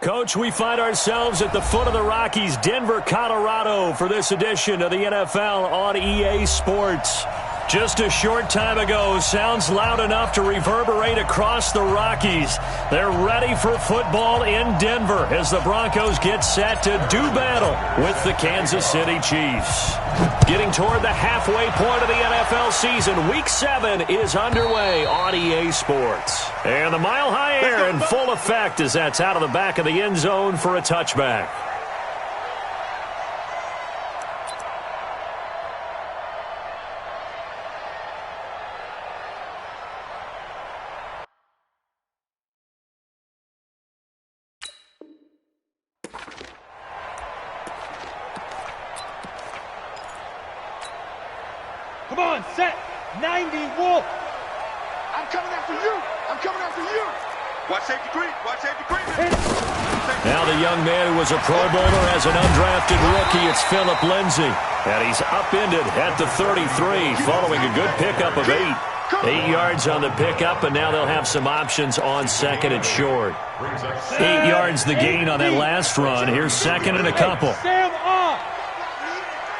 Coach, we find ourselves at the foot of the Rockies, Denver, Colorado, for this edition of the NFL on EA Sports. Just a short time ago, sounds loud enough to reverberate across the Rockies. They're ready for football in Denver as the Broncos get set to do battle with the Kansas City Chiefs. Getting toward the halfway point of the NFL season, Week 7 is underway on EA Sports. And the mile-high air in full effect as that's out of the back of the end zone for a touchback. Come on, set, 90, Wolf. I'm coming after you. I'm coming after you. Watch safety green. Watch safety green. Now the young man who was a Pro Bowler as an undrafted rookie, it's Phillip Lindsay. And he's upended at the 33 following a good pickup of 8. 8 yards on the pickup, and now they'll have some options on second and short. 8 yards the gain on that last run. Here's second and a couple. Sam off.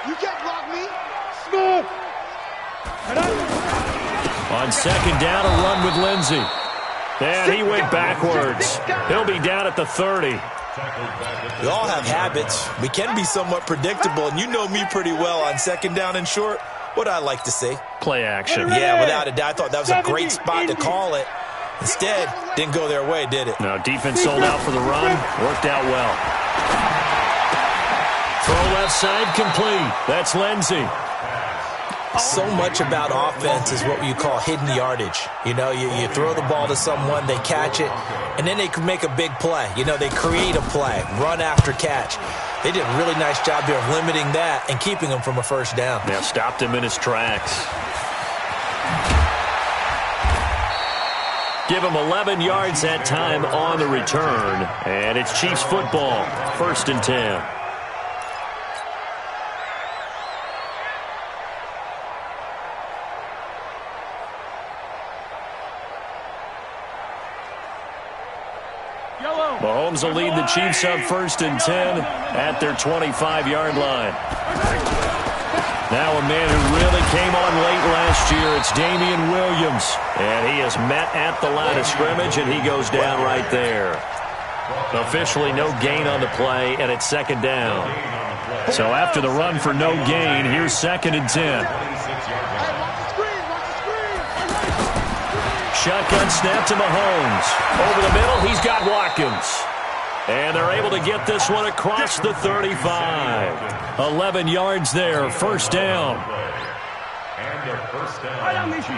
You can't block me. Smooth. On second down, a run with Lindsay. And he went backwards. He'll be down at the 30. We all have habits. We can be somewhat predictable, and you know me pretty well on second down and short. What I like to say. Play action. Yeah, without a doubt. I thought that was a great spot to call it. Instead, didn't go their way, did it? No, defense sold out for the run. Worked out well. Throw left side complete. That's Lindsay. So much about offense is what you call hidden yardage. You know, you throw the ball to someone, they catch it, and then they can make a big play. You know, they create a play, run after catch. They did a really nice job there of limiting that and keeping him from a first down. Yeah, stopped him in his tracks. Give him 11 yards that time on the return. And it's Chiefs football, 1st and 10. Mahomes will lead the Chiefs up 1st and 10 at their 25-yard line. Now a man who really came on late last year, it's Damian Williams. And he is met at the line of scrimmage, and he goes down right there. Officially no gain on the play, and it's second down. So after the run for no gain, here's 2nd and 10. Shotgun snap to Mahomes. Over the middle, he's got Watkins. And they're able to get this one across the 35. 11 yards there, first down.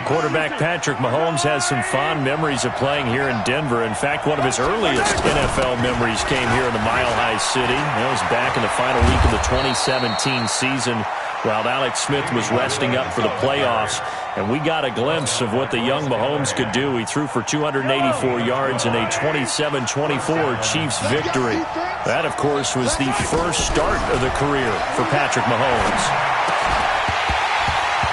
Quarterback Patrick Mahomes has some fond memories of playing here in Denver. In fact, one of his earliest NFL memories came here in the Mile High City. That was back in the final week of the 2017 season while Alex Smith was resting up for the playoffs. And we got a glimpse of what the young Mahomes could do. He threw for 284 yards in a 27-24 Chiefs victory. That, of course, was the first start of the career for Patrick Mahomes.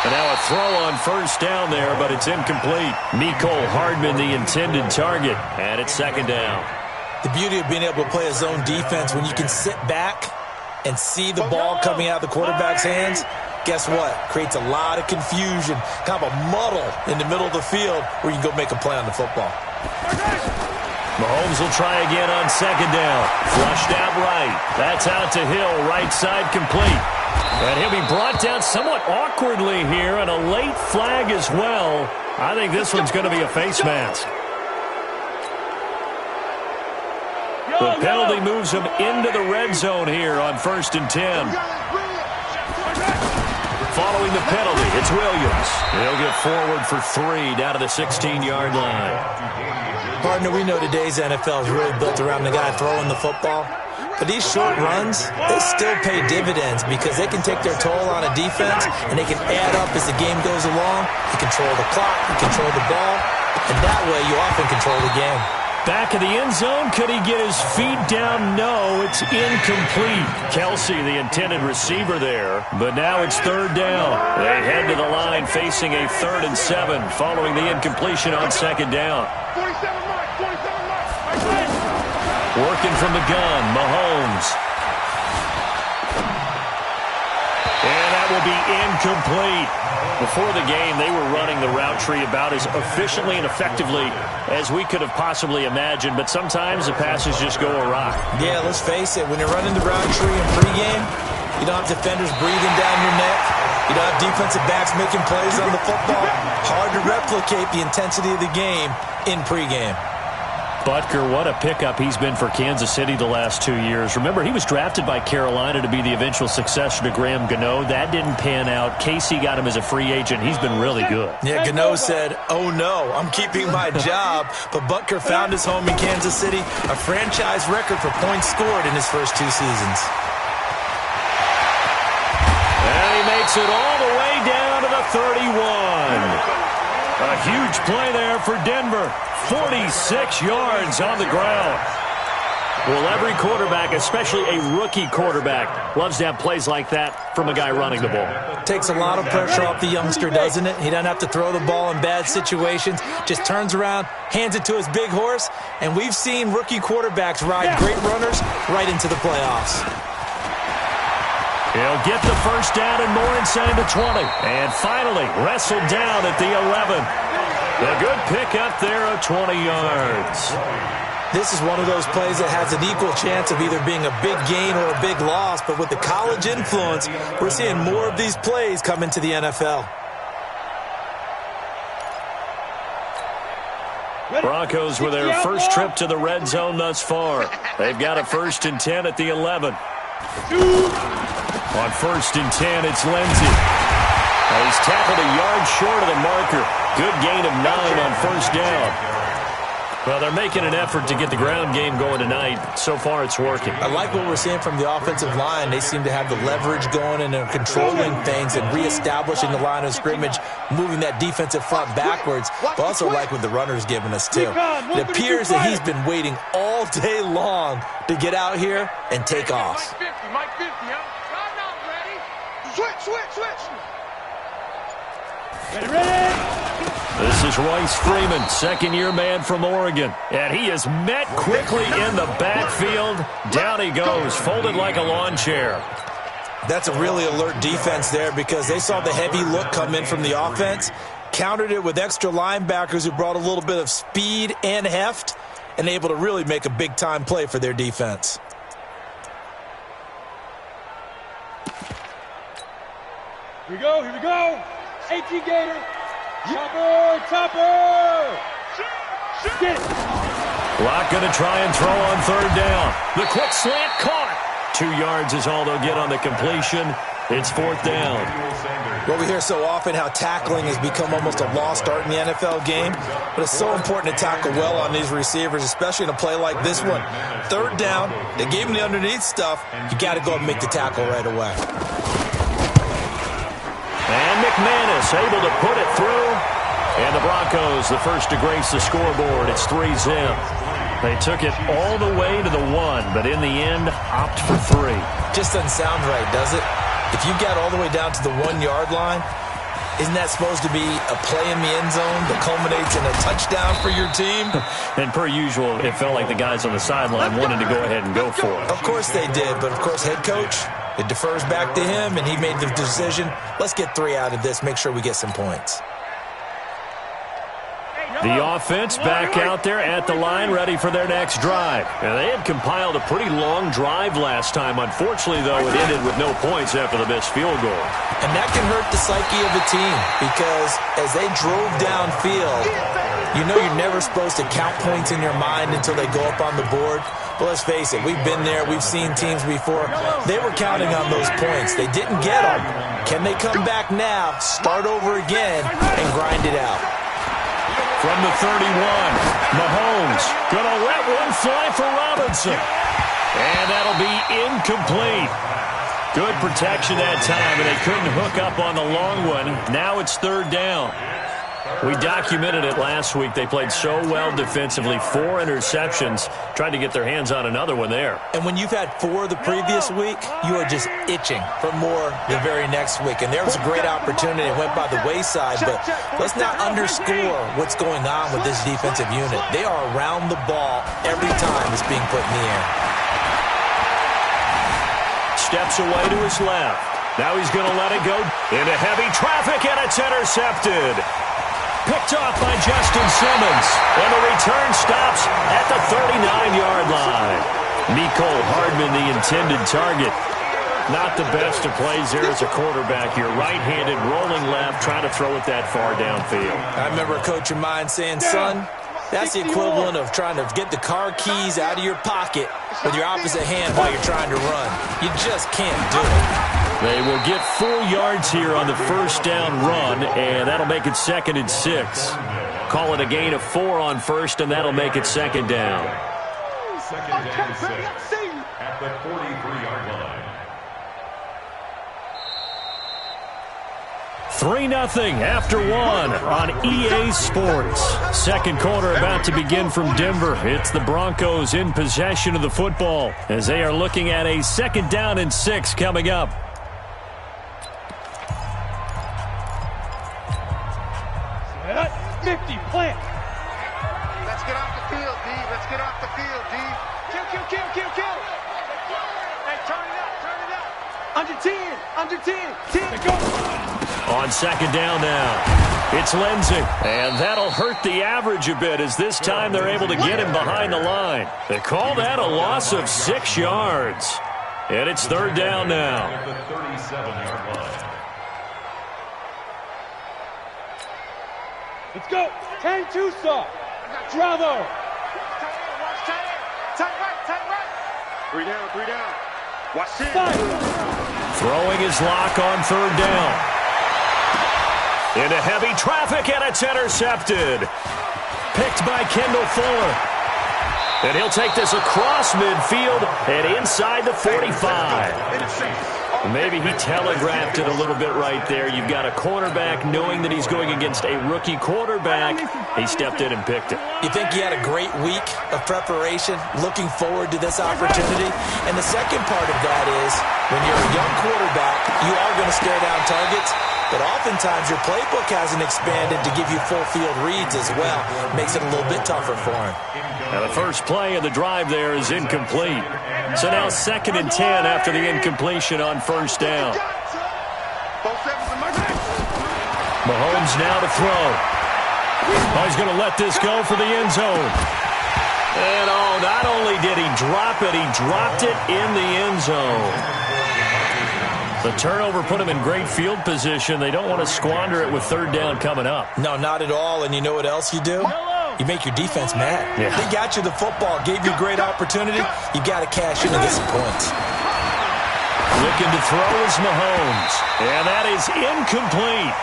And now a throw on first down there, but it's incomplete. Mecole Hardman, the intended target, and it's second down. The beauty of being able to play a zone defense when you can sit back and see the ball coming out of the quarterback's hands, guess what? Creates a lot of confusion, kind of a muddle in the middle of the field where you can go make a play on the football. Mahomes will try again on second down. Flushed out right. That's out to Hill, right side complete. And he'll be brought down somewhat awkwardly here, and a late flag as well. I think this one's going to be a face mask. The penalty moves him into the red zone here on 1st and 10. Following the penalty, it's Williams. He'll get forward for 3 down to the 16-yard line. Partner, we know today's NFL is really built around the guy throwing the football. But these short runs, they still pay dividends because they can take their toll on a defense and they can add up as the game goes along. You control the clock, you control the ball, and that way you often control the game. Back of the end zone, could he get his feet down? No, it's incomplete. Kelsey, the intended receiver there, but now it's 3rd down. They head to the line facing a 3rd and 7 following the incompletion on 2nd down. 47 mark, 47 mark. Working from the gun, Mahomes. And that will be incomplete. Before the game, they were running the route tree about as efficiently and effectively as we could have possibly imagined, but sometimes the passes just go awry. Yeah, let's face it, when you're running the route tree in pregame, you don't have defenders breathing down your neck. You don't have defensive backs making plays on the football. Hard to replicate the intensity of the game in pregame. Butker, what a pickup he's been for Kansas City the last 2 years. Remember, he was drafted by Carolina to be the eventual successor to Graham Gano. That didn't pan out. Casey got him as a free agent. He's been really good. Yeah, Gano said, oh no, I'm keeping my job. But Butker found his home in Kansas City, a franchise record for points scored in his first 2 seasons. And he makes it all the way down to the 31. A huge play there for Denver. 46 yards on the ground. Well, every quarterback, especially a rookie quarterback, loves to have plays like that from a guy running the ball. Takes a lot of pressure off the youngster, doesn't it? He doesn't have to throw the ball in bad situations. Just turns around, hands it to his big horse, and we've seen rookie quarterbacks ride great runners right into the playoffs. He'll get the first down and more inside the 20. And finally wrestled down at the 11. A good pickup there of 20 yards. This is one of those plays that has an equal chance of either being a big gain or a big loss. But with the college influence, we're seeing more of these plays come into the NFL. Broncos with their first trip to the red zone thus far. They've got a 1st and 10 at the 11. On 1st and 10, it's Lindsey. He's tackled a yard short of the marker. Good gain of 9 on 1st down. Well, they're making an effort to get the ground game going tonight. So far, it's working. I like what we're seeing from the offensive line. They seem to have the leverage going and they're controlling things and reestablishing the line of scrimmage, moving that defensive front backwards. But also like what the runner's giving us, too. It appears that he's been waiting all day long to get out here and take off. Mike 50, huh? Switch. Ready? This is Royce Freeman, 2nd-year man from Oregon. And he is met quickly in the backfield. Down he goes, folded like a lawn chair. That's a really alert defense there because they saw the heavy look come in from the offense, countered it with extra linebackers who brought a little bit of speed and heft, and able to really make a big-time play for their defense. Here we go. 18 Gator. Topper. Get it. Locke going to try and throw on 3rd down. The quick slant caught. 2 yards is all they'll get on the completion. It's 4th down. Well, we hear so often how tackling has become almost a lost art in the NFL game, but it's so important to tackle well on these receivers, especially in a play like this one. 3rd down, they gave him the underneath stuff. You got to go and make the tackle right away. And McManus able to put it through. And the Broncos, the first to grace the scoreboard. It's 3-zip. They took it all the way to the 1, but in the end, opt for 3. Just doesn't sound right, does it? If you got all the way down to the 1-yard line, isn't that supposed to be a play in the end zone that culminates in a touchdown for your team? And per usual, it felt like the guys on the sideline wanted to go ahead and go for it. Of course they did, but of course head coach, it defers back to him, and he made the decision. Let's get 3 out of this, make sure we get some points. The offense back out there at the line, ready for their next drive. And they had compiled a pretty long drive last time. Unfortunately, though, it ended with no points after the missed field goal. And that can hurt the psyche of a team because as they drove downfield, you know you're never supposed to count points in your mind until they go up on the board. But let's face it, we've been there. We've seen teams before. They were counting on those points. They didn't get them. Can they come back now, start over again, and grind it out? From the 31, Mahomes going to let one fly for Robinson. And that'll be incomplete. Good protection that time, and they couldn't hook up on the long one. Now it's 3rd down. We documented it last week. They played so well defensively. 4 interceptions. Tried to get their hands on another one there. And when you've had 4 the previous week, you are just itching for more the very next week. And there was a great opportunity. It went by the wayside. But let's not underscore what's going on with this defensive unit. They are around the ball every time it's being put in the air. Steps away to his left. Now he's going to let it go into heavy traffic, and it's intercepted. Picked off by Justin Simmons. And the return stops at the 39-yard line. Mecole Hardman, the intended target. Not the best of plays there as a quarterback. You're right-handed, rolling left, trying to throw it that far downfield. I remember a coach of mine saying, son, that's the equivalent of trying to get the car keys out of your pocket with your opposite hand while you're trying to run. You just can't do it. They will get 4 yards here on the first down run, and that'll make it 2nd and 6. Call it a gain of 4 on first, and that'll make it 2nd down. 2nd and 6 at the 43-yard line. 3-0 after 1 on EA Sports. Second quarter about to begin from Denver. It's the Broncos in possession of the football as they are looking at a 2nd down and 6 coming up. Set, 50, plant. Let's get off the field, D. Let's get off the field, D. Kill. Hey, turn it up. Under 10. Go. On 2nd down now, it's Lindsey. And that'll hurt the average a bit as this time they're able to get him behind the line. They call that a loss of 6 yards. And it's 3rd down now. At the 37-yard line. Let's go. 10-2 saw. Bravo. Tight right. 3 down. Watch it. Throwing his lock on 3rd down. Into heavy traffic, and it's intercepted. Picked by Kendall Fuller. And he'll take this across midfield and inside the 45. Maybe he telegraphed it a little bit right there. You've got a cornerback knowing that he's going against a rookie quarterback. He stepped in and picked it. You think he had a great week of preparation, looking forward to this opportunity? And the second part of that is, when you're a young quarterback, you are going to stare down targets. But oftentimes your playbook hasn't expanded to give you full field reads as well. Makes it a little bit tougher for him. Now the first play of the drive there is incomplete. So now 2nd and 10 after the incompletion on 1st down. Mahomes now to throw. Oh, he's going to let this go for the end zone. And not only did he drop it, he dropped it in the end zone. The turnover put him in great field position. They don't want to squander it with 3rd down coming up. No, not at all. And you know what else you do? You make your defense mad. Yeah. They got you the football, gave you a great opportunity. You got to cash in and get some points. Looking to throw is Mahomes. And that is incomplete.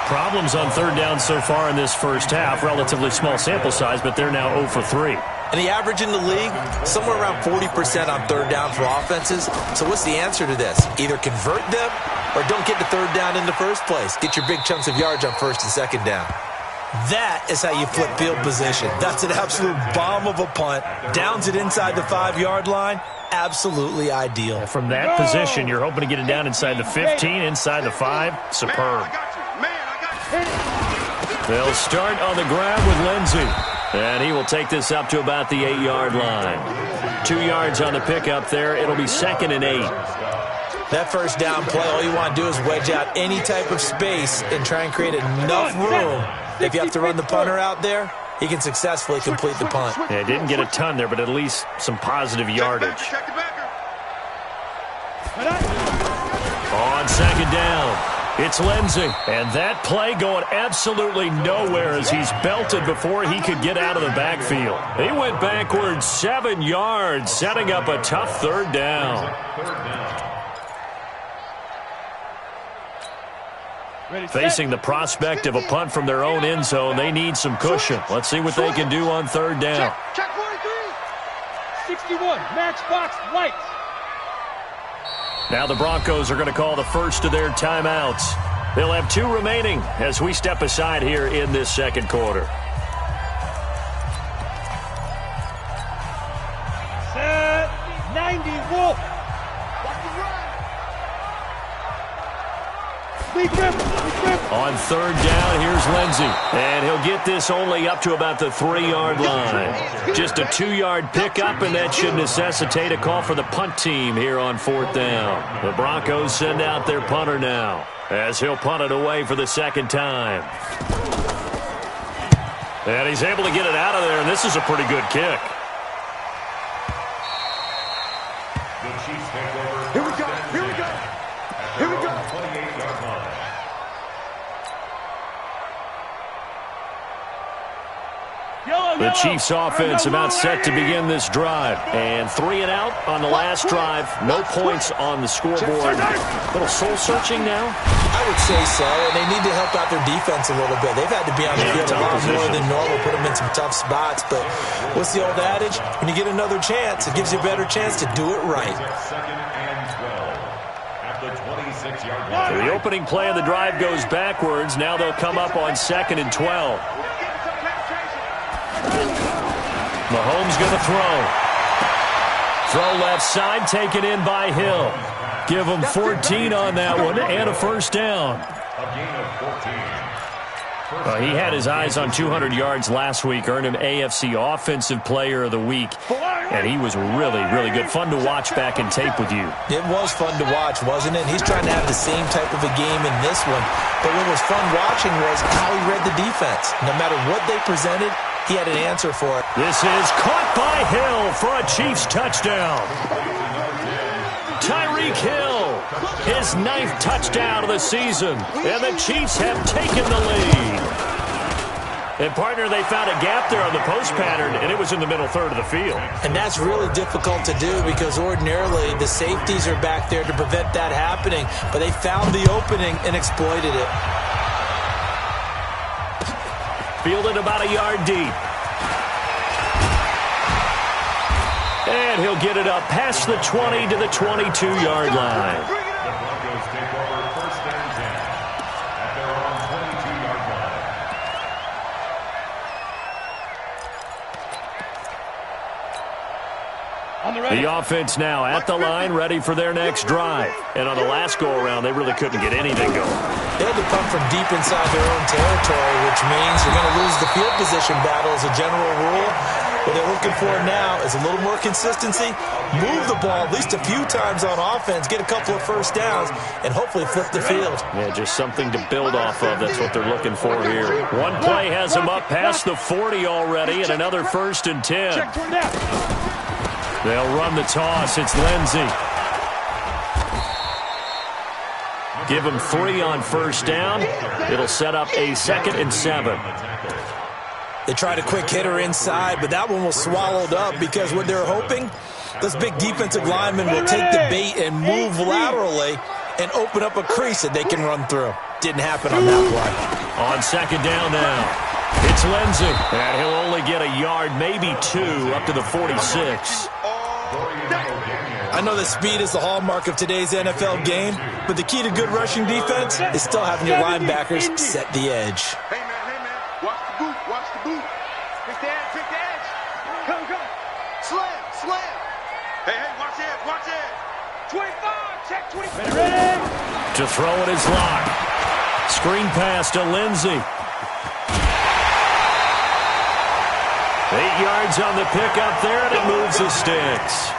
Problems on 3rd down so far in this first half. Relatively small sample size, but they're now 0 for 3. And the average in the league, somewhere around 40% on 3rd down for offenses. So what's the answer to this? Either convert them or don't get the 3rd down in the first place. Get your big chunks of yards on 1st and 2nd down. That is how you flip field position. That's an absolute bomb of a punt. Downs it inside the 5-yard line. Absolutely ideal. From that position, you're hoping to get it down inside the 15, inside the 5. Superb. They'll start on the grab with Lindsey. And he will take this up to about the 8-yard line. 2 yards on the pickup there. It'll be 2nd and 8. That first down play, all you want to do is wedge out any type of space and try and create enough room. If you have to run the punter out there, he can successfully complete the punt. Yeah, didn't get a ton there, but at least some positive yardage. On 2nd down. It's Lindsey, and that play going absolutely nowhere as he's belted before he could get out of the backfield. He went backwards 7 yards, setting up a tough 3rd down. Facing the prospect of a punt from their own end zone, they need some cushion. Let's see what they can do on 3rd down. Check 43. 61, matchbox lights. Now the Broncos are going to call the first of their timeouts. They'll have 2 remaining as we step aside here in this second quarter. Set 90 Wolf. On third down, here's Lindsey. And he'll get this only up to about the 3-yard line. Just a 2-yard pickup, and that should necessitate a call for the punt team here on 4th down. The Broncos send out their punter now, as he'll punt it away for the second time. And he's able to get it out of there, and this is a pretty good kick. Here we go. Here we go. Here we go. The Chiefs offense about set to begin this drive. And 3 and out on the last drive. No points on the scoreboard. A little soul-searching now? I would say so, and they need to help out their defense a little bit. They've had to be on the field a lot more than normal, put them in some tough spots. But what's the old adage? When you get another chance, it gives you a better chance to do it right. So the opening play of the drive goes backwards. Now they'll come up on 2nd and 12. Mahomes going to throw. Throw left side, taken in by Hill. Give him 14 on that one and a first down. He had his eyes on 200 yards last week, earned him AFC Offensive Player of the Week. And he was really, really good. Fun to watch back in tape with you. It was fun to watch, wasn't it? He's trying to have the same type of a game in this one. But what was fun watching was how he read the defense. No matter what they presented, he had an answer for it. This is caught by Hill for a Chiefs touchdown. Tyreek Hill, his 9th touchdown of the season, and the Chiefs have taken the lead. And, partner, they found a gap there on the post pattern, and it was in the middle third of the field. And that's really difficult to do because ordinarily the safeties are back there to prevent that happening, but they found the opening and exploited it. Fielded about a yard deep. And he'll get it up past the 20 to the 22-yard line. The Broncos take over 1st and 10 at their own 22-yard line. The offense now at the line, ready for their next drive. And on the last go-around, they really couldn't get anything going. They had to come from deep inside their own territory, which means you're going to lose the field position battle as a general rule. What they're looking for now is a little more consistency, move the ball at least a few times on offense, get a couple of first downs, and hopefully flip the field. Yeah, just something to build off of. That's what they're looking for here. One play has them up past the 40 already, and another 1st and 10. They'll run the toss. It's Lindsey. Give him 3 on first down. It'll set up a 2nd and 7. They tried a quick hitter inside, but that one was swallowed up because what they're hoping, those big defensive linemen will take the bait and move laterally and open up a crease that they can run through. Didn't happen on that play. On 2nd down now, it's Lindsey. And he'll only get a yard, maybe 2, up to the 46. I know that speed is the hallmark of today's NFL game, but the key to good rushing defense is still having your linebackers set the edge. Hey, man. Watch the boot. Watch the boot. Pick the edge. Pick the edge. Come. Slam. Hey, watch it. 25. Check 25. Ready? To throw it is Locke. Screen pass to Lindsey. 8 yards on the pickup there, and it moves the sticks.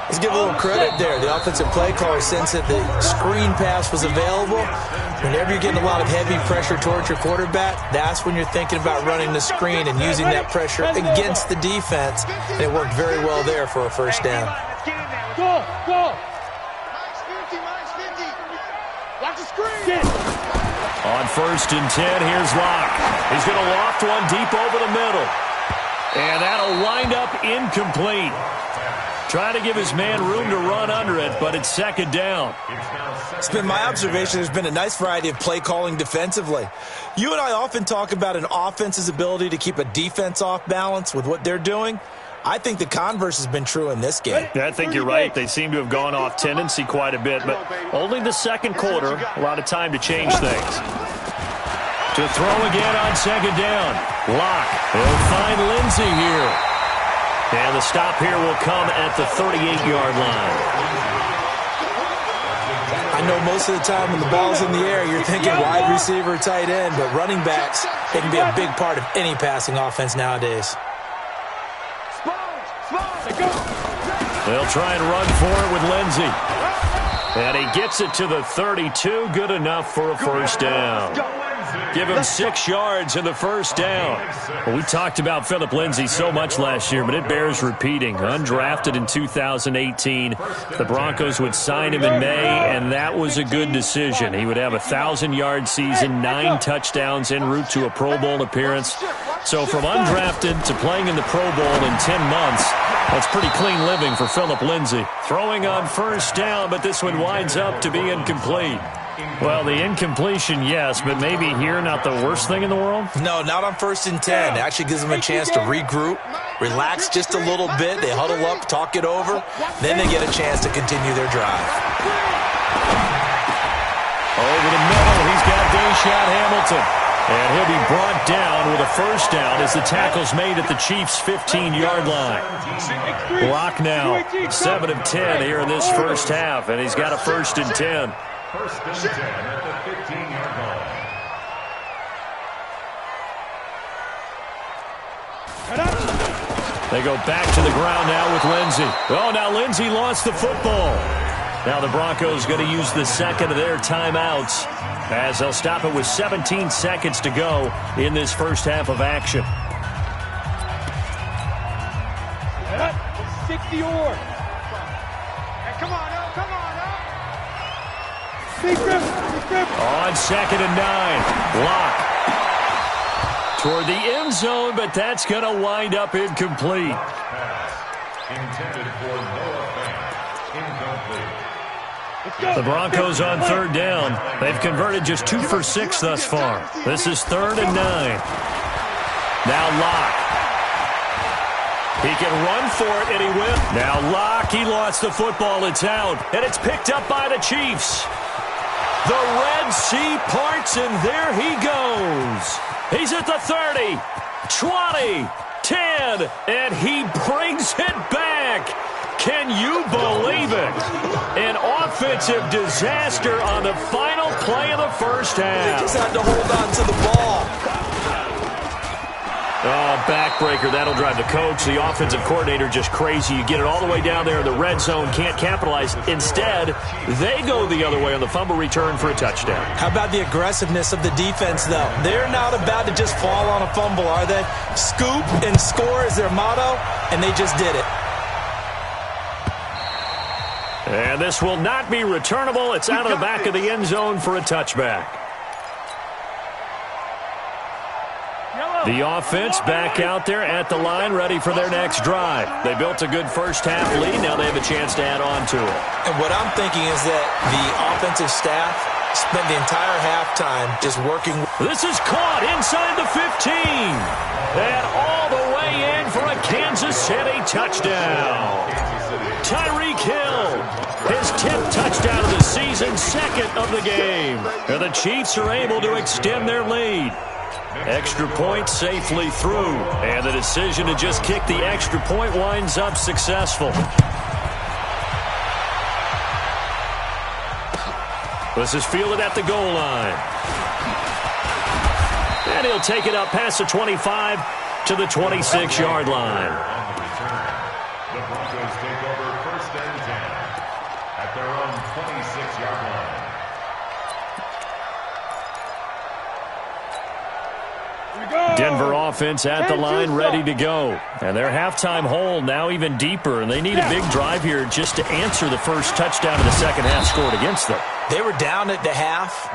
Let's give a little credit there. The offensive play caller sensed that the screen pass was available. Whenever you're getting a lot of heavy pressure towards your quarterback, that's when you're thinking about running the screen and using that pressure against the defense. And it worked very well there for a first down. Go. Minus 50. Watch the screen. On 1st and 10, here's Locke. He's going to loft one deep over the middle. And that'll wind up incomplete. Trying to give his man room to run under it, but it's 2nd down. It's been my observation there's been a nice variety of play calling defensively. You and I often talk about an offense's ability to keep a defense off balance with what they're doing. I think the converse has been true in this game. Yeah, I think you're right. They seem to have gone off tendency quite a bit, but only the second quarter, a lot of time to change things. To throw again on second down. Locke. He'll find Lindsey here. And the stop here will come at the 38-yard line. I know most of the time when the ball's in the air, you're thinking wide receiver, tight end, but running backs, they can be a big part of any passing offense nowadays. They'll try and run for it with Lindsey. And he gets it to the 32. Good enough for a first down. Give him 6 yards in the first down. Well, we talked about Phillip Lindsay so much last year, but it bears repeating. Undrafted in 2018. The Broncos would sign him in May, and that was a good decision. He would have a 1,000-yard season, 9 touchdowns en route to a Pro Bowl appearance. So from undrafted to playing in the Pro Bowl in 10 months, that's pretty clean living for Phillip Lindsay. Throwing on first down, but this one winds up to be incomplete. Well, the incompletion, yes, but maybe here not the worst thing in the world? No, not on 1st and 10. It actually gives them a chance to regroup, relax just a little bit. They huddle up, talk it over. Then they get a chance to continue their drive. Over the middle, he's got Deshaun Hamilton. And he'll be brought down with a first down as the tackle's made at the Chiefs' 15-yard line. Locke now, 7 of 10 here in this first half, and he's got a 1st and 10. 1st and 10 at the 15-yard line. They go back to the ground now with Lindsey. Oh, now Lindsey lost the football. Now the Broncos going to use the second of their timeouts as they'll stop it with 17 seconds to go in this first half of action. 60-yard. Hey, come on, now, come on, now. On 2nd and 9, Locke toward the end zone, but that's going to wind up incomplete. Intended for Noah Fant. Incomplete. The Broncos on 3rd down. They've converted just 2 for 6 thus far. This is 3rd and 9. Now Locke. He can run for it, and he will. Now Locke, he lost the football. It's out, and it's picked up by the Chiefs. The Red Sea parts, and there he goes. He's at the 30, 20, 10, and he brings it back. Can you believe it? An offensive disaster on the final play of the first half. They just had to hold on to the ball. Oh, backbreaker. That'll drive the coach, the offensive coordinator, just crazy. You get it all the way down there in the red zone, can't capitalize. Instead, they go the other way on the fumble return for a touchdown. How about the aggressiveness of the defense, though? They're not about to just fall on a fumble, are they? Scoop and score is their motto, and they just did it. And this will not be returnable. It's out of the back of the end zone for a touchback. The offense back out there at the line, ready for their next drive. They built a good first half lead. Now they have a chance to add on to it. And what I'm thinking is that the offensive staff spent the entire halftime just working. This is caught inside the 15. And all the way in for a Kansas City touchdown. Tyreek Hill, his 10th touchdown of the season, 2nd of the game. And the Chiefs are able to extend their lead. Extra point safely through. And the decision to just kick the extra point winds up successful. This is fielded at the goal line. And he'll take it up past the 25 to the 26-yard line. The Broncos take over 1st and 10 at their own 26-yard line. Denver offense at the line, ready to go. And their halftime hole now even deeper, and they need a big drive here just to answer the first touchdown of the second half scored against them. They were down at the half.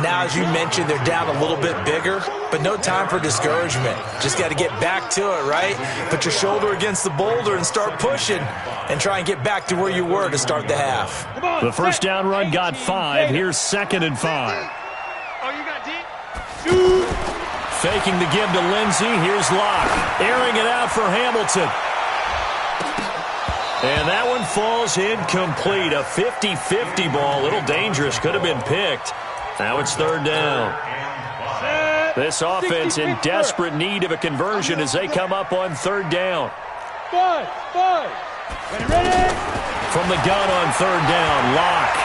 Now, as you mentioned, they're down a little bit bigger, but no time for discouragement. Just got to get back to it, right? Put your shoulder against the boulder and start pushing and try and get back to where you were to start the half. The first down run got 5. Here's 2nd and 5. Oh, you got deep? Faking the give to Lindsey. Here's Locke. Airing it out for Hamilton. And that one falls incomplete. A 50-50 ball. A little dangerous. Could have been picked. Now it's third down. This offense in desperate need of a conversion as they come up on third down. Ready? From the gun on third down, Locke.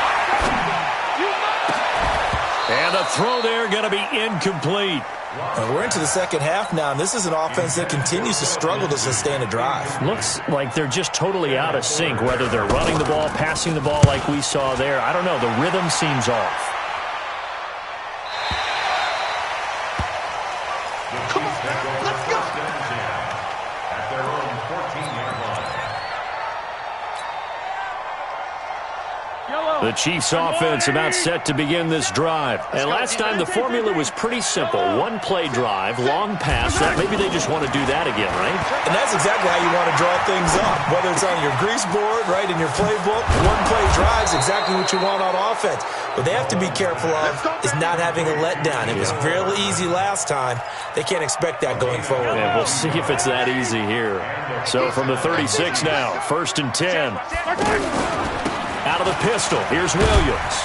And the throw there going to be incomplete. And we're into the second half now, and this is an offense that continues to struggle to sustain a drive. Looks like they're just totally out of sync, whether they're running the ball, passing the ball like we saw there. I don't know. The rhythm seems off. Come on, man. Let's go. At their own 14-yard line. The Chiefs offense about set to begin this drive. And last time the formula was pretty simple. One play drive, long pass. Maybe they just want to do that again, right? And that's exactly how you want to draw things up. Whether it's on your grease board, right, in your playbook, one play drive is exactly what you want on offense. What they have to be careful of is not having a letdown. It was real easy last time. They can't expect that going forward. And we'll see if it's that easy here. So from the 36 now, 1st and 10. Out of the pistol, here's Williams.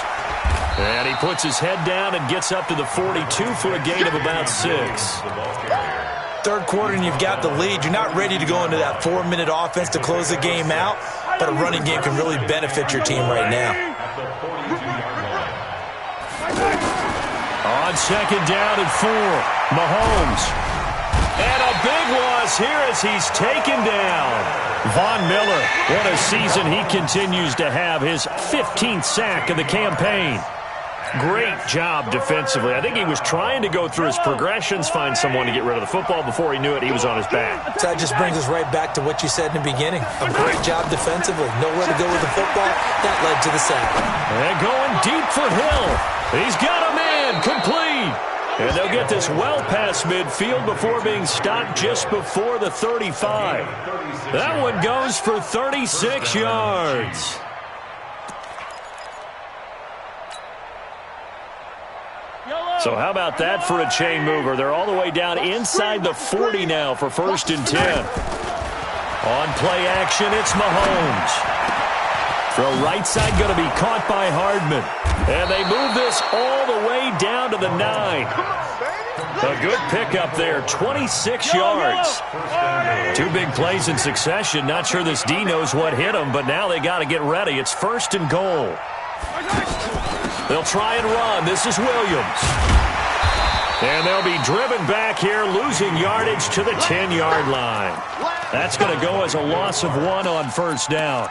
And he puts his head down and gets up to the 42 for a gain of about 6. Third quarter and you've got the lead. You're not ready to go into that 4-minute offense to close the game out, but a running game can really benefit your team right now. On second down and 4, Mahomes. And a big loss here as he's taken down. Von Miller, what a season he continues to have, his 15th sack of the campaign. Great job defensively. I think he was trying to go through his progressions, find someone to get rid of the football. Before he knew it, he was on his back. So that just brings us right back to what you said in the beginning. A great job defensively. Nowhere to go with the football. That led to the sack. And going deep for Hill. He's got a man, complete. And they'll get this well past midfield before being stopped just before the 35. That one goes for 36 yards. So how about that for a chain mover? They're all the way down inside the 40 now for 1st and 10. On play action, it's Mahomes. Throw right side going to be caught by Hardman. And they move this all the way down to the 9. A good pickup there, 26 yards. 2 big plays in succession. Not sure this D knows what hit him, but now they got to get ready. It's 1st and goal. They'll try and run. This is Williams. And they'll be driven back here, losing yardage to the 10-yard line. That's going to go as a loss of 1 on 1st down.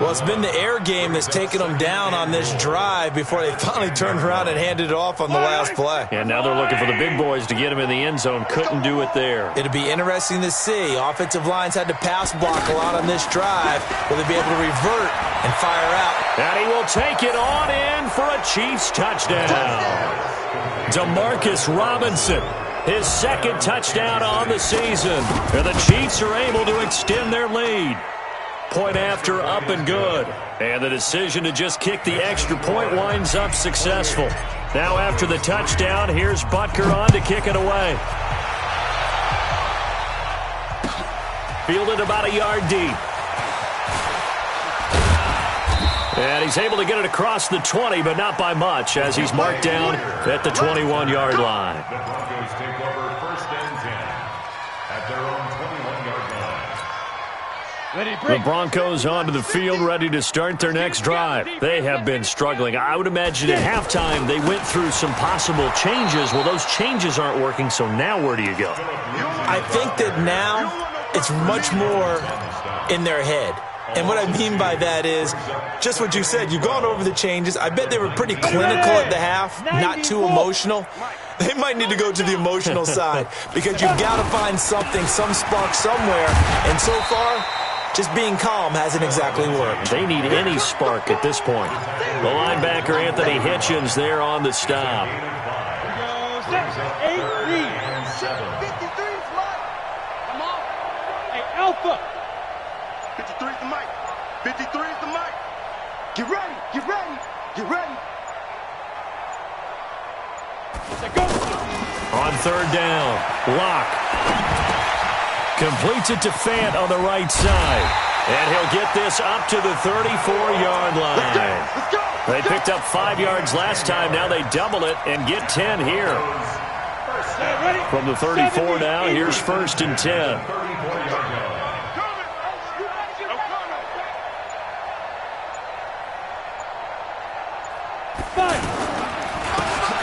Well, it's been the air game that's taken them down on this drive before they finally turned around and handed it off on the last play. And now they're looking for the big boys to get him in the end zone. Couldn't do it there. It'll be interesting to see. Offensive lines had to pass block a lot on this drive. Will they be able to revert and fire out? And he will take it on in for a Chiefs touchdown. Demarcus Robinson, his 2nd touchdown on the season. And the Chiefs are able to extend their lead. Point after, up and good. And the decision to just kick the extra point winds up successful. Now after the touchdown, here's Butker on to kick it away. Fielded about a yard deep. And he's able to get it across the 20, but not by much, as he's marked down at the 21-yard line. The Broncos take over 1st and 10 at their own 21-yard line. The Broncos onto the field, ready to start their next drive. They have been struggling. I would imagine at halftime they went through some possible changes. Well, those changes aren't working, so now where do you go? I think that now it's much more in their head. And what I mean by that is just what you said. You've gone over the changes. I bet they were pretty clinical at the half, not too emotional. They might need to go to the emotional side because you've got to find something, some spark somewhere. And so far, just being calm hasn't exactly worked. They need any spark at this point. The linebacker, Anthony Hitchens, there on the stop. 53 is the mic. 53 is the mic. Get ready. Get ready. Get ready. On 3rd down, Locke completes it to Fant on the right side. And he'll get this up to the 34-yard line. They picked up 5 yards last time. Now they double it and get 10 here. From the 34 now, here's 1st and 10.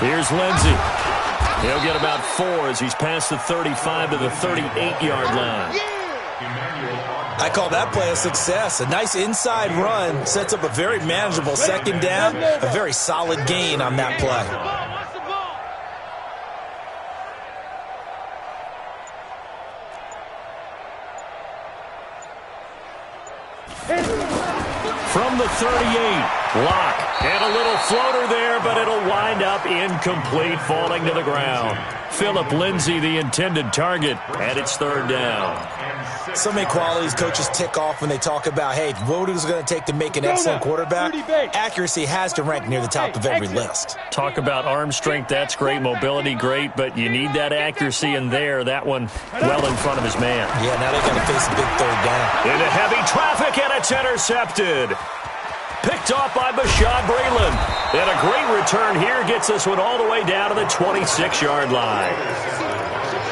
Here's Lindsey. He'll get about 4 as he's past the 35 to the 38-yard line. I call that play a success. A nice inside run sets up a very manageable 2nd down, a very solid gain on that play. From the 38, Locke. And a little floater there, but it'll wind up incomplete, falling to the ground. Philip Lindsay, the intended target, and it's 3rd down. So many qualities coaches tick off when they talk about, hey, what is it going to take to make an excellent quarterback? Accuracy has to rank near the top of every list. Talk about arm strength, that's great. Mobility, great, but you need that accuracy in there. That one well in front of his man. Yeah, now they got to face a big 3rd down. Into heavy traffic, and it's intercepted. Picked off by Bashaud Breeland. And a great return here gets this one all the way down to the 26-yard line.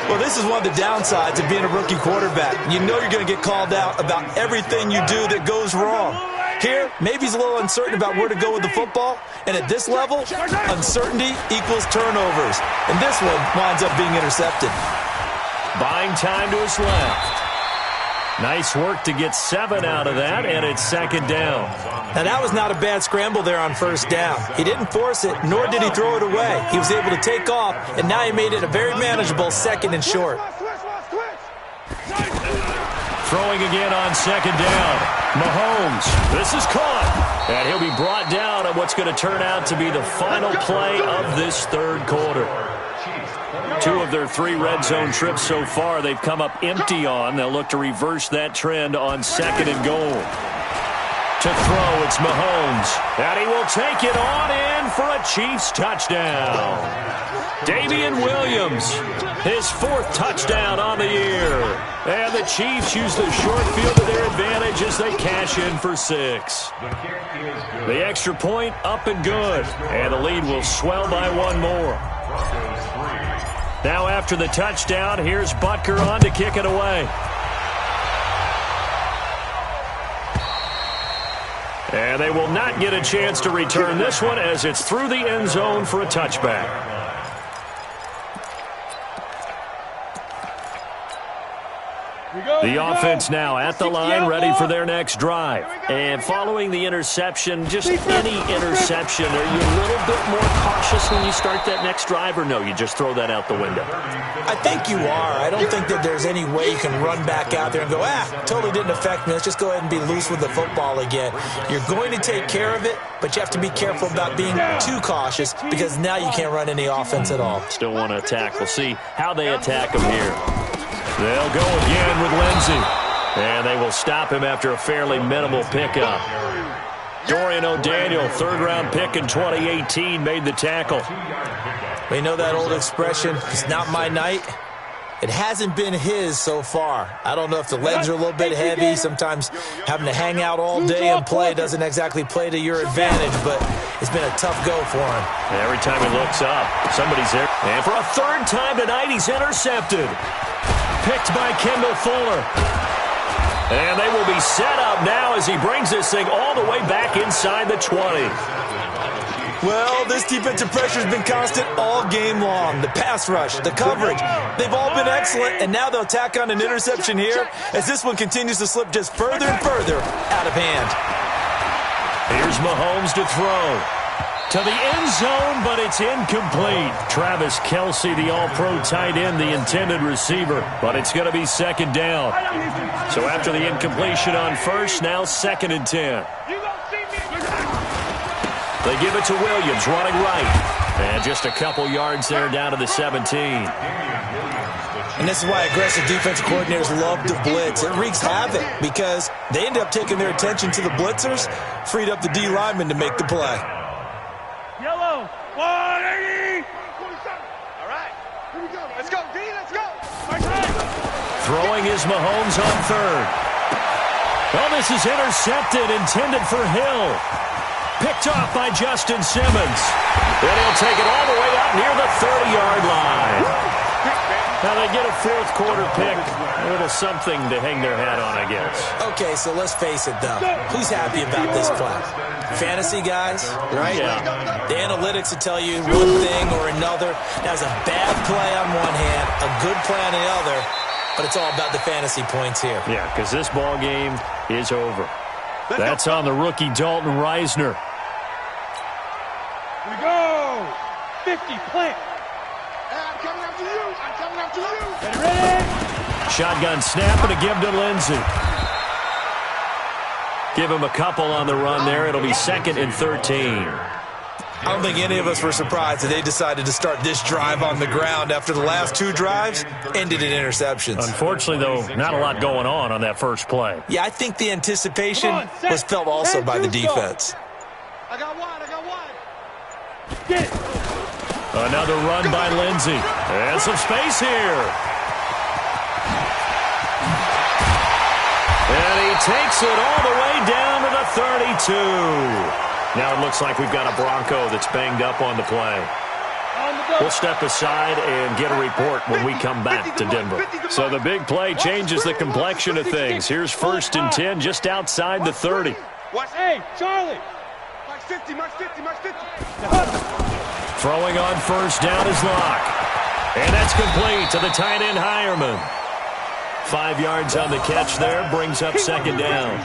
Well, this is one of the downsides of being a rookie quarterback. You know you're going to get called out about everything you do that goes wrong. Here, maybe he's a little uncertain about where to go with the football. And at this level, uncertainty equals turnovers. And this one winds up being intercepted. Buying time to his left. Nice work to get 7 out of that, and it's 2nd down. Now, that was not a bad scramble there on 1st down. He didn't force it, nor did he throw it away. He was able to take off, and now he made it a very manageable 2nd and short. Throwing again on 2nd down. Mahomes, this is caught. And he'll be brought down on what's going to turn out to be the final play of this 3rd quarter. 2 of their 3 red zone trips so far they've come up empty on. They'll look to reverse that trend on 2nd and goal. To throw, it's Mahomes. And he will take it on in for a Chiefs touchdown. Damian Williams, his 4th touchdown on the year. And the Chiefs use the short field to their advantage as they cash in for 6. The extra point up and good. And the lead will swell by 1 more. Now after the touchdown, here's Butker on to kick it away. And they will not get a chance to return this one as it's through the end zone for a touchback. The offense now at the line, ready for their next drive. And following the interception, just any interception, are you a little bit more cautious when you start that next drive, or no, you just throw that out the window? I think you are. I don't think that there's any way you can run back out there and go, totally didn't affect me. Let's just go ahead and be loose with the football again. You're going to take care of it, but you have to be careful about being too cautious because now you can't run any offense at all. Still want to attack. We'll see how they attack them here. They'll go again with Lindsey. And they will stop him after a fairly minimal pickup. Dorian O'Daniel, 3rd-round pick in 2018, made the tackle. We know that old expression, it's not my night. It hasn't been his so far. I don't know if the legs are a little bit heavy. Sometimes having to hang out all day and play doesn't exactly play to your advantage, but it's been a tough go for him. Every time he looks up, somebody's there. And for a 3rd time tonight, he's intercepted. Picked by Kendall Fuller. And they will be set up now as he brings this thing all the way back inside the 20. Well, this defensive pressure has been constant all game long. The pass rush, the coverage, they've all been excellent, and now they'll tack on an interception here as this one continues to slip just further and further out of hand. Here's Mahomes to throw. To the end zone, but it's incomplete. Travis Kelce, the all-pro tight end, the intended receiver, but it's going to be 2nd down. So after the incompletion on 1st, now 2nd and 10. They give it to Williams, running right. And just a couple yards there down to the 17. And this is why aggressive defensive coordinators love to blitz. It wreaks havoc because they end up taking their attention to the blitzers, freed up the D lineman to make the play. Yellow, 180. All right, here we go. Let's go, D, let's go. Throwing is Mahomes on 3rd. Oh, this is intercepted, intended for Hill. Picked off by Justin Simmons. Then he'll take it all the way up near the 30-yard line. Now they get a fourth quarter pick. A little something to hang their hat on, I guess. Okay, so let's face it, though. Who's happy about this play? Fantasy guys, right? Yeah. The analytics will tell you one thing or another. That's a bad play on one hand, a good play on the other, but it's all about the fantasy points here. Yeah, because this ball game is over. That's on the rookie Dalton Reisner. We go. 50, plant. I'm coming after you. I'm coming after you. Ready? Shotgun snap and a give to Lindsey. Give him a couple on the run there. It'll be 2nd and 13. I don't think any of us were surprised that they decided to start this drive on the ground after the last 2 drives ended in interceptions. Unfortunately, though, not a lot going on that first play. Yeah, I think the anticipation was felt also by the defense. I got one. Get it. Another run by Lindsey. And some space here. And he takes it all the way down to the 32. Now it looks like we've got a Bronco that's banged up on the play. We'll step aside and get a report when we come back to Denver. So the big play changes the complexion of things. Here's 1st and 10 just outside the 30. Hey, Charlie. Mark 50, Mark 50, Mark 50. Throwing on 1st down is Locke. And that's complete to the tight end Hireman. 5 yards on the catch there, brings up 2nd down.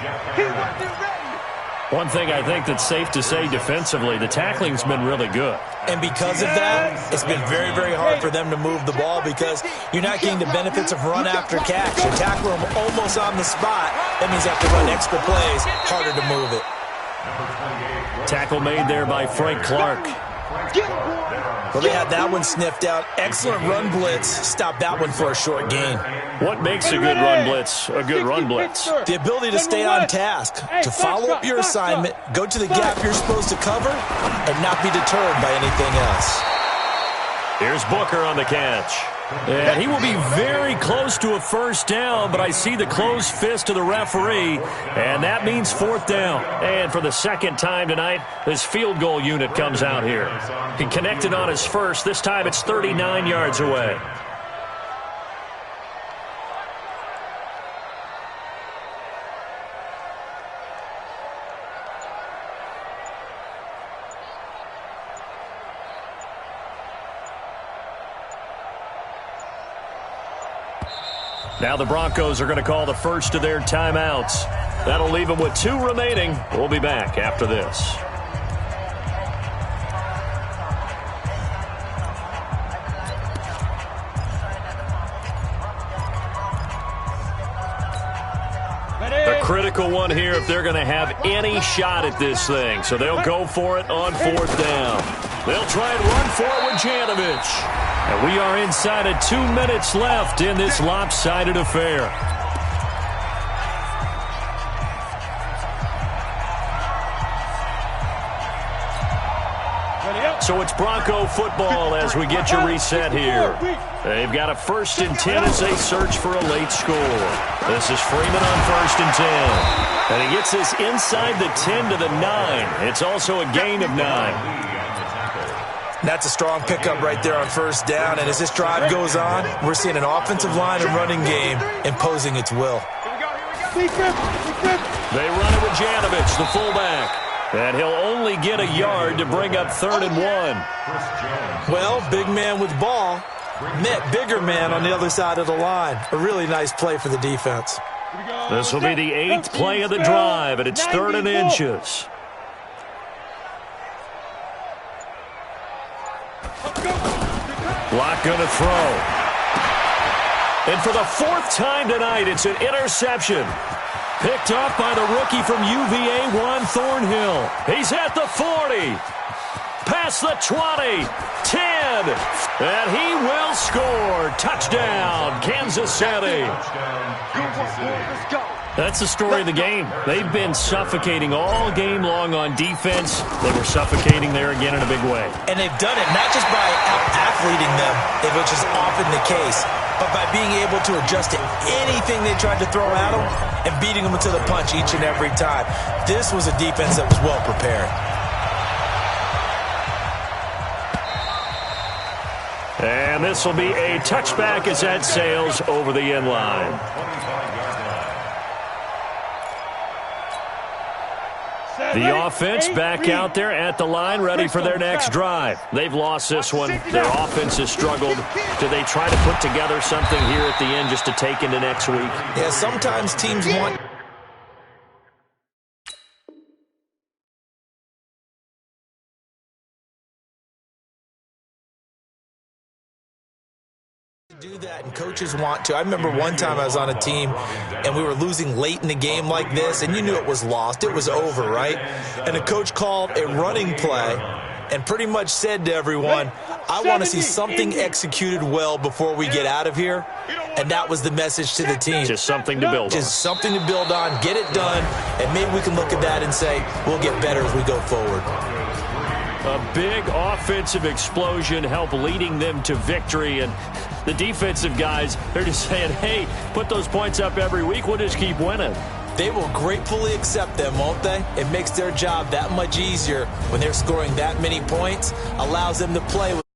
One thing I think that's safe to say defensively, the tackling's been really good. And because of that, it's been very, very hard for them to move the ball because you're not getting the benefits of run after catch. You tackle them almost on the spot. That means you have to run extra plays, harder to move it. Tackle made there by Frank Clark. Well, they had that one sniffed out. Excellent run blitz. Stopped that one for a short gain. What makes a good run blitz a good run blitz? The ability to stay on task, to follow up your assignment, go to the gap you're supposed to cover, and not be deterred by anything else. Here's Booker on the catch. And he will be very close to a 1st down, but I see the closed fist of the referee, and that means 4th down. And for the 2nd time tonight, this field goal unit comes out here. He connected on his first. This time it's 39 yards away. Now the Broncos are going to call the first of their timeouts. That'll leave them with 2 remaining. We'll be back after this. A critical one here if they're going to have any shot at this thing. So they'll go for it on 4th down. They'll try and run for it with Janovich. And we are inside of 2 minutes left in this lopsided affair. So it's Bronco football as we get you reset here. They've got a 1st and 10 as they search for a late score. This is Freeman on 1st and 10. And he gets this inside the 10 to the 9. It's also a gain of 9. That's a strong pickup right there on 1st down. And as this drive goes on, we're seeing an offensive line and running game imposing its will. They run it with Janovich, the fullback. And he'll only get a yard to bring up 3rd and 1. Well, big man with ball met bigger man on the other side of the line. A really nice play for the defense. This will be the 8th play of the drive, and it's 3rd and inches. Locke going to throw. And for the 4th time tonight, it's an interception. Picked off by the rookie from UVA, Juan Thornhill. He's at the 40. Past the 20. 10. And he will score. Touchdown, Kansas City. That's the story of the game. They've been suffocating all game long on defense. They were suffocating there again in a big way. And they've done it not just by out-athleting them, which is often the case. but by being able to adjust to anything they tried to throw at them and beating them to the punch each and every time. This was a defense that was well prepared. And this will be a touchback as that sails over the end line. The offense back out there at the line, ready for their next drive. They've lost this one. Their offense has struggled. Do they try to put together something here at the end just to take into next week? Yeah, sometimes teams want do that, and coaches want to. I remember one time I was on a team and we were losing late in the game like this, and you knew it was lost. It was over, right? And the coach called a running play and pretty much said to everyone, I want to see something executed well before we get out of here. And that was the message to the team. Just something to build on. Just something to build on, get it done, and maybe we can look at that and say, we'll get better as we go forward. A big offensive explosion helped leading them to victory, and the defensive guys, they're just saying, hey, put those points up every week, we'll just keep winning. They will gratefully accept them, won't they? It makes their job that much easier when they're scoring that many points, allows them to play with